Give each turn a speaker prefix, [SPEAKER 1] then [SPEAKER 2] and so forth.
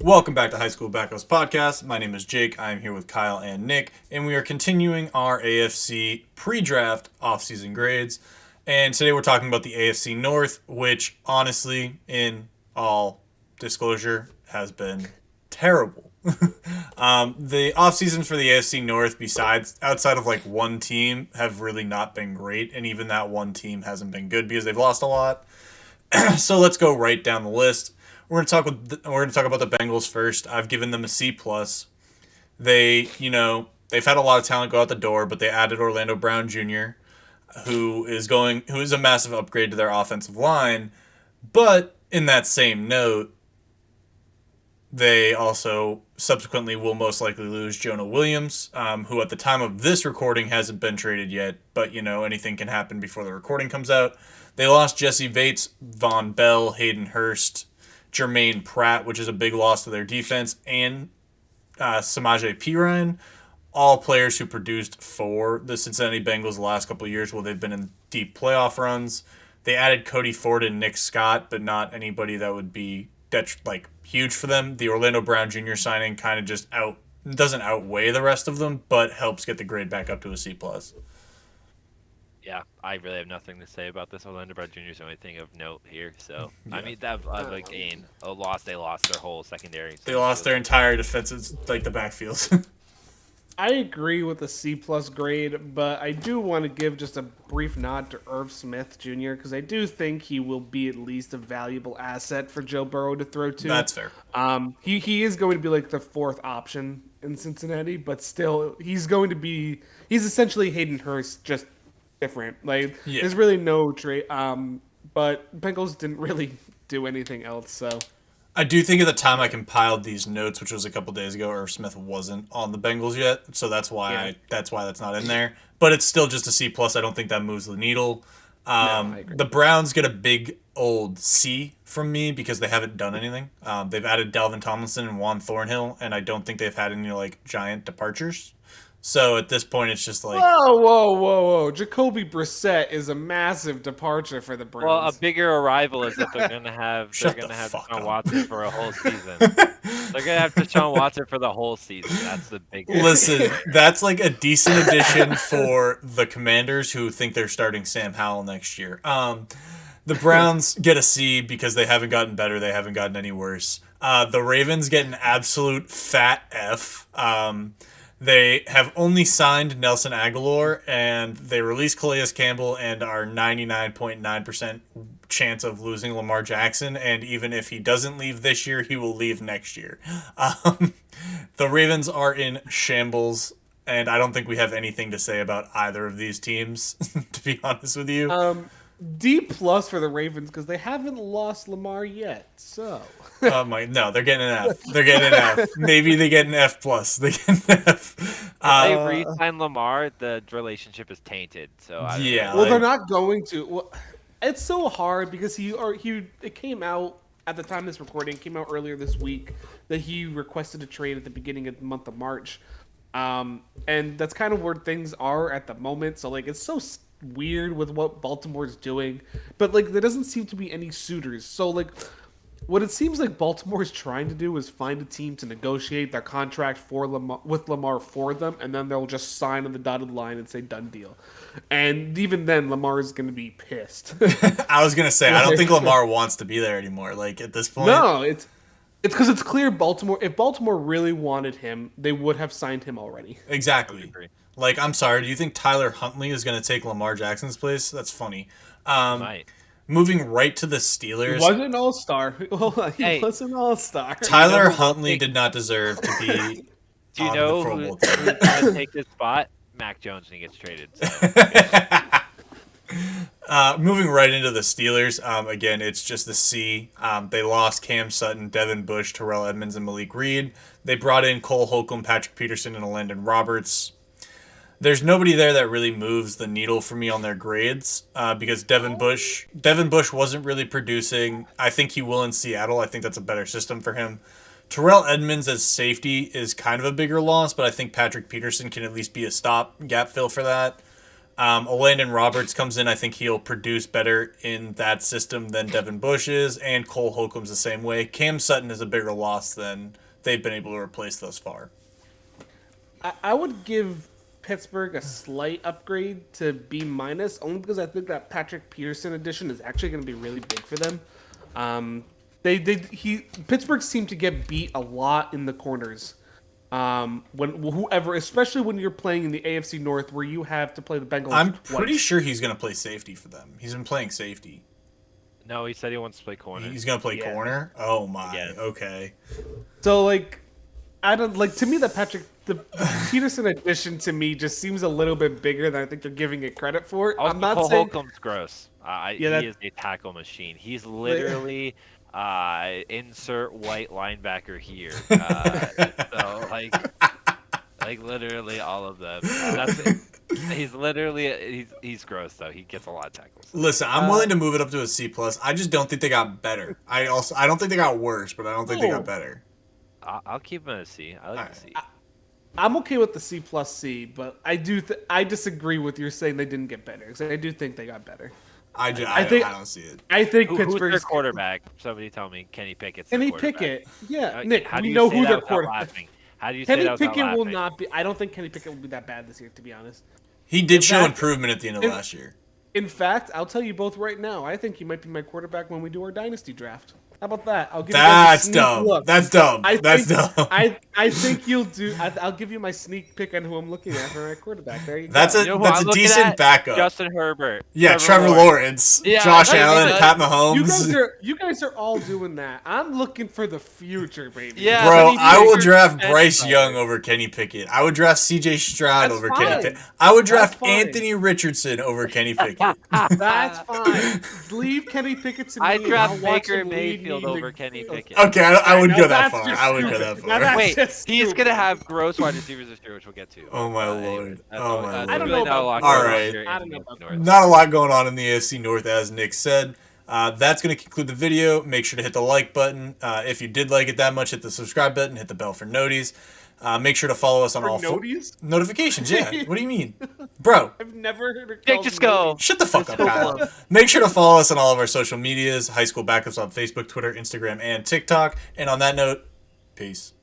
[SPEAKER 1] Welcome back to High School Backhouse Podcast. My name is Jake. I'm here with Kyle and Nick, and we are continuing our AFC pre-draft off-season grades. And today we're talking about the AFC North, which honestly, in all disclosure, has been terrible. The off-seasons for the AFC North, outside of like one team, have really not been great, and even that one team hasn't been good because they've lost a lot. So let's go right down the list. We're gonna talk about the Bengals first. I've given them a C plus. They've had a lot of talent go out the door, but they added Orlando Brown Jr., who is a massive upgrade to their offensive line. But in that same note, they also subsequently will most likely lose Jonah Williams, who at the time of this recording hasn't been traded yet, but anything can happen before the recording comes out. They lost Jesse Bates, Von Bell, Hayden Hurst, Jermaine Pratt, which is a big loss to their defense, and Samaje Perine, all players who produced for the Cincinnati Bengals the last couple of years while they've been in deep playoff runs. They added Cody Ford and Nick Scott, but not anybody that would be huge for them. The Orlando Brown Jr. signing kind of just doesn't outweigh the rest of them, but helps get the grade back up to a C plus.
[SPEAKER 2] Yeah, I really have nothing to say about this. Orlando Brown Jr. is the only thing of note here. So, yeah. I mean, a gain, a loss. They lost their whole secondary.
[SPEAKER 1] They lost their entire defenses, like the backfield.
[SPEAKER 3] I agree with the C plus grade, but I do want to give just a brief nod to Irv Smith Jr. because I do think he will be at least a valuable asset for Joe Burrow to throw to.
[SPEAKER 1] That's fair.
[SPEAKER 3] He is going to be like the fourth option in Cincinnati, but still, he's essentially Hayden Hurst, just different. There's really no trade. But Bengals didn't really do anything else, so.
[SPEAKER 1] I do think at the time I compiled these notes, which was a couple days ago, Irv Smith wasn't on the Bengals yet, so that's why that's not in there. But it's still just a C plus. I don't think that moves the needle. The Browns get a big old C from me because they haven't done anything. They've added Dalvin Tomlinson and Juan Thornhill, and I don't think they've had any giant departures. So at this point, it's just like...
[SPEAKER 3] Whoa. Jacoby Brissett is a massive departure for the Browns.
[SPEAKER 2] Well, a bigger arrival is that they're going to have Deshaun Watson for a whole season. They're going to have Deshaun Watson for the whole season. That's the big...
[SPEAKER 1] Listen, that's like a decent addition for the Commanders who think they're starting Sam Howell next year. The Browns get a C because they haven't gotten better. They haven't gotten any worse. The Ravens get an absolute fat F. They have only signed Nelson Aguilar, and they released Calais Campbell and are 99.9% chance of losing Lamar Jackson, and even if he doesn't leave this year, he will leave next year. The Ravens are in shambles, and I don't think we have anything to say about either of these teams, to be honest with you.
[SPEAKER 3] D plus for the Ravens because they haven't lost Lamar yet. So.
[SPEAKER 1] No, they're getting an F. They're getting an F. Maybe they get an F plus. They get an F.
[SPEAKER 2] If they re-sign Lamar, the relationship is tainted. So
[SPEAKER 3] they're not going to. Well, it's so hard because it came out at the time of this recording. It came out earlier this week that he requested a trade at the beginning of the month of March, and that's kind of where things are at the moment. So it's so weird with what Baltimore's doing, but there doesn't seem to be any suitors. So what it seems like Baltimore is trying to do is find a team to negotiate their contract with Lamar for them, and then they'll just sign on the dotted line and say done deal. And even then, Lamar is going to be pissed.
[SPEAKER 1] I was going to say, I don't think Lamar wants to be there anymore. At this point,
[SPEAKER 3] no, it's because it's clear Baltimore. If Baltimore really wanted him, they would have signed him already.
[SPEAKER 1] Exactly. I'm sorry. Do you think Tyler Huntley is going to take Lamar Jackson's place? That's funny.
[SPEAKER 2] Might.
[SPEAKER 1] Moving right to the Steelers.
[SPEAKER 3] He was an all-star. He was an all-star.
[SPEAKER 1] Tyler Huntley did not deserve to be.
[SPEAKER 2] Do you know who's going to take this spot? Mac Jones when he gets traded. So.
[SPEAKER 1] Moving right into the Steelers. Again, it's just the C. They lost Cam Sutton, Devin Bush, Terrell Edmonds, and Malik Reed. They brought in Cole Holcomb, Patrick Peterson, and Landon Roberts. There's nobody there that really moves the needle for me on their grades because Devin Bush wasn't really producing. I think he will in Seattle. I think that's a better system for him. Terrell Edmonds as safety is kind of a bigger loss, but I think Patrick Peterson can at least be a stop gap fill for that. Landon Roberts comes in. I think he'll produce better in that system than Devin Bush is, and Cole Holcomb's the same way. Cam Sutton is a bigger loss than they've been able to replace thus far.
[SPEAKER 3] I would give Pittsburgh a slight upgrade to B-, only because I think that Patrick Peterson addition is actually going to be really big for them. Pittsburgh seemed to get beat a lot in the corners. Especially when you're playing in the AFC North, where you have to play the Bengals.
[SPEAKER 1] I'm pretty sure he's going to play safety for them. He's been playing safety.
[SPEAKER 2] No, he said he wants to play corner.
[SPEAKER 1] He's going to play corner? Oh my. Yeah. Okay.
[SPEAKER 3] So I don't to me the Peterson addition to me just seems a little bit bigger than I think they're giving it credit for.
[SPEAKER 2] Also,
[SPEAKER 3] I'm not
[SPEAKER 2] Cole
[SPEAKER 3] saying
[SPEAKER 2] Holcomb's gross. He is a tackle machine. He's literally insert white linebacker here. So literally all of them. He's literally he's gross though. He gets a lot of tackles.
[SPEAKER 1] Listen, I'm willing to move it up to a C+. I just don't think they got better. I don't think they got worse, but I don't think they got better.
[SPEAKER 2] I'll keep him at a C. I like the C.
[SPEAKER 3] I'm okay with the C+C, but I disagree with you saying they didn't get better. I do think they got better.
[SPEAKER 1] I don't see it.
[SPEAKER 3] I think
[SPEAKER 2] Who's
[SPEAKER 3] Pittsburgh's
[SPEAKER 2] their quarterback? Somebody tell me. Kenny Pickett's
[SPEAKER 3] Kenny
[SPEAKER 2] their quarterback.
[SPEAKER 3] Pickett. Yeah,
[SPEAKER 2] Nick,
[SPEAKER 3] we know who their quarterback.
[SPEAKER 2] How do you say
[SPEAKER 3] Kenny
[SPEAKER 2] that
[SPEAKER 3] Pickett
[SPEAKER 2] without
[SPEAKER 3] will
[SPEAKER 2] laughing?
[SPEAKER 3] not be. I don't think Kenny Pickett will be that bad this year, to be honest.
[SPEAKER 1] He did show improvement at the end of last year.
[SPEAKER 3] In fact, I'll tell you both right now. I think he might be my quarterback when we do our dynasty draft. How about that? I'll give
[SPEAKER 1] That's
[SPEAKER 3] you guys a
[SPEAKER 1] dumb.
[SPEAKER 3] look.
[SPEAKER 1] That's dumb. That's dumb.
[SPEAKER 3] I think you'll do. I'll give you my sneak pick on who I'm looking at for my quarterback. There you go.
[SPEAKER 1] That's a decent backup.
[SPEAKER 2] Justin Herbert.
[SPEAKER 1] Yeah, Trevor Lawrence,
[SPEAKER 2] Yeah,
[SPEAKER 1] Josh Allen, Pat Mahomes.
[SPEAKER 3] You guys are all doing that. I'm looking for the future, baby.
[SPEAKER 2] Yeah,
[SPEAKER 1] Bro, I will draft Bryce Young over Kenny Pickett. I would draft C.J. Stroud over Kenny Pickett. I would draft Anthony Richardson over Kenny Pickett.
[SPEAKER 3] That's fine. Leave Kenny Pickett to me.
[SPEAKER 2] I draft Baker Mayfield over Kenny Pickett.
[SPEAKER 1] Okay, I wouldn't go that
[SPEAKER 3] that's
[SPEAKER 1] far.
[SPEAKER 3] just
[SPEAKER 1] I wouldn't go
[SPEAKER 3] stupid.
[SPEAKER 1] that
[SPEAKER 3] Now
[SPEAKER 1] far.
[SPEAKER 3] that's
[SPEAKER 2] Wait,
[SPEAKER 3] just
[SPEAKER 2] he's
[SPEAKER 3] stupid.
[SPEAKER 2] gonna have gross wide receivers this year, which we'll get to.
[SPEAKER 1] Oh my lord. Oh my lord.
[SPEAKER 3] I don't know about
[SPEAKER 1] All right.
[SPEAKER 3] I don't know about that.
[SPEAKER 1] Not a lot going on in the AFC North, as Nick said. That's going to conclude the video. Make sure to hit the like button. If you did like it that much, hit the subscribe button. Hit the bell for noties. Make sure to follow us on all notifications. Yeah. What do you mean, bro?
[SPEAKER 3] I've never heard it.
[SPEAKER 2] Jake, just go.
[SPEAKER 1] Shut the fuck up, Kyle. Make sure to follow us on all of our social medias. High School Backups on Facebook, Twitter, Instagram, and TikTok. And on that note, peace.